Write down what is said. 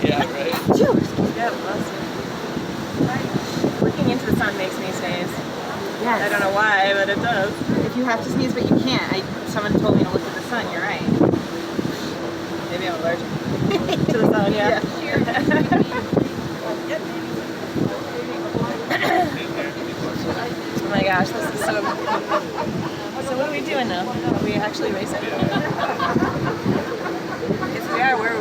Yeah, right. Yeah, bless you. Looking into the sun makes me sneeze. Yes. I don't know why, but it does. If you have to sneeze but you can't, someone told me to look at the sun, you're right. Maybe I'm allergic to the sun, yeah. Oh my gosh, this is so... So what are we doing now? Are we actually racing? Yes, we are. We're